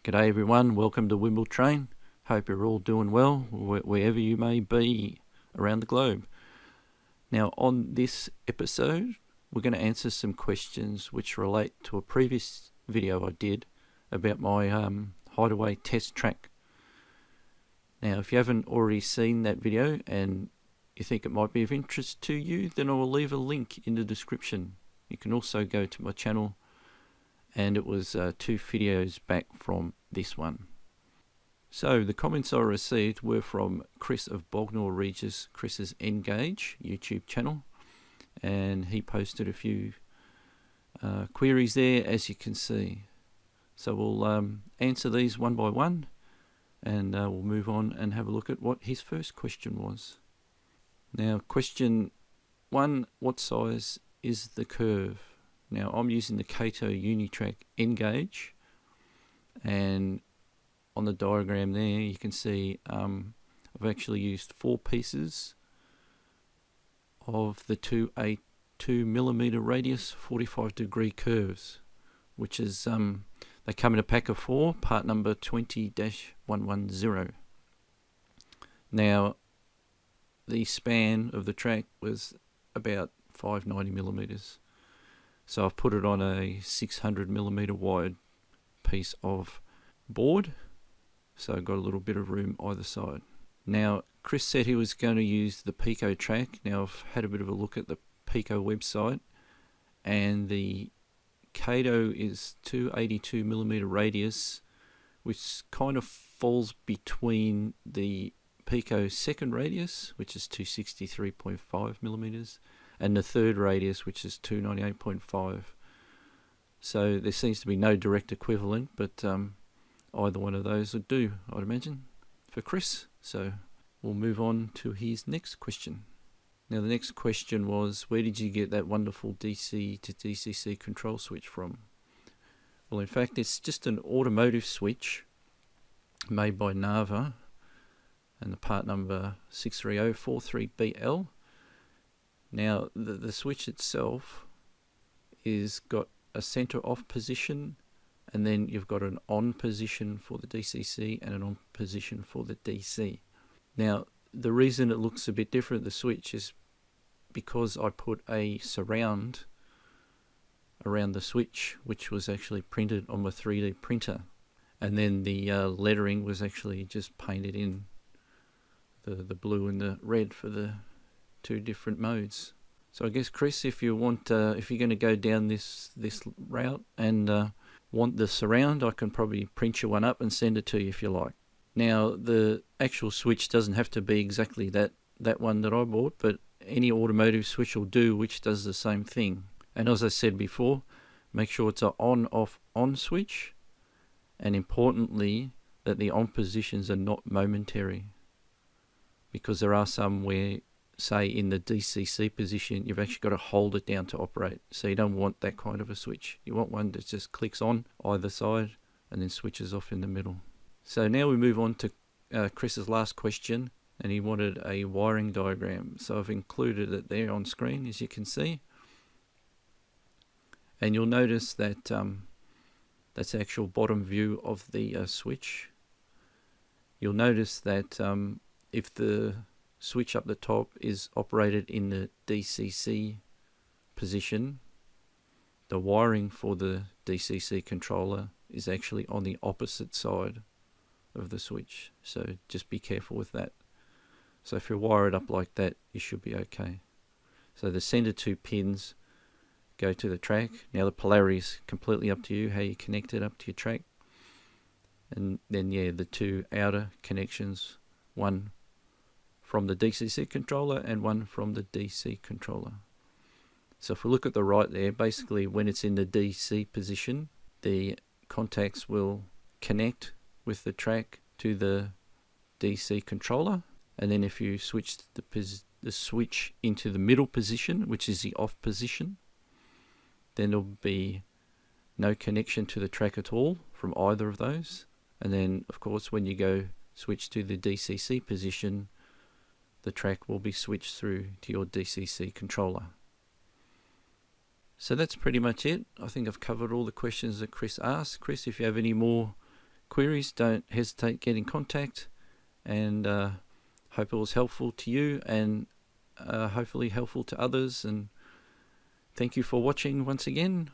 G'day everyone, welcome to Wimble Train. Hope you're all doing well, wherever you may be around the globe. Now on this episode, we're going to answer some questions which relate to a previous video I did about my Hideaway test track. Now if you haven't already seen that video and you think it might be of interest to you, then I will leave a link in the description. You can also go to my channel, and it was 2 videos back from this one. So the comments I received were from Chris of Bognor Regis, Chris's Engage YouTube channel, and he posted a few queries there, as you can see. So we'll answer these one by one, and we'll move on and have a look at what his first question was. Now question 1, what size is the curve? Now I'm using the Kato Unitrack Engage, and on the diagram there you can see I've actually used 4 pieces of the 2mm radius 45 degree curves, which is they come in a pack of 4, part number 20-110. Now the span of the track was about 590mm. So I've put it on a 600mm wide piece of board, so I've got a little bit of room either side. Now Chris said he was going to use the Pico track. Now I've had a bit of a look at the Pico website, and the Kato is 282mm radius, which kind of falls between the Pico second radius, which is 263.5mm, and the third radius, which is 298.5. So there seems to be no direct equivalent, but either one of those would do, I'd imagine, for Chris. So we'll move on to his next question. Now the next question was, where did you get that wonderful DC to DCC control switch from? Well, in fact, it's just an automotive switch made by Narva, and the part number 63043BL. Now the switch itself is got a center off position, and then you've got an on position for the DCC and an on position for the DC. Now the reason it looks a bit different, the switch, is because I put a surround around the switch, which was actually printed on my 3D printer, and then the lettering was actually just painted in the blue and the red for the 2 different modes. So I guess, Chris, if you want, if you're going to go down this route and want the surround, I can probably print you one up and send it to you if you like. Now the actual switch doesn't have to be exactly that one that I bought, but any automotive switch will do, which does the same thing. And as I said before, make sure it's an on switch, and importantly that the on positions are not momentary, because there are some where, say in the DCC position, you've actually got to hold it down to operate. So you don't want that kind of a switch. You want one that just clicks on either side and then switches off in the middle. So now we move on to Chris's last question, and he wanted a wiring diagram. So I've included it there on screen, as you can see. And you'll notice that that's the actual bottom view of the switch. You'll notice that if the switch up the top is operated in the DCC position, the wiring for the DCC controller is actually on the opposite side of the switch. So just be careful with that. So if you wire it up like that, you should be okay. So the center 2 pins go to the track. Now the polarity is completely up to you, how you connect it up to your track. And then the 2 outer connections, one from the DCC controller and one from the DC controller. So if we look at the right there, basically when it's in the DC position, the contacts will connect with the track to the DC controller, and then if you switch the switch into the middle position, which is the off position, then there'll be no connection to the track at all from either of those. And then of course when you go switch to the DCC position, the track will be switched through to your DCC controller. So that's pretty much it. I think I've covered all the questions that Chris asked. Chris, if you have any more queries, don't hesitate to get in contact, and hope it was helpful to you and hopefully helpful to others. And thank you for watching once again.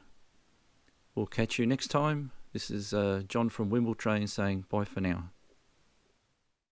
We'll catch you next time. This is John from Wimbletrain saying bye for now.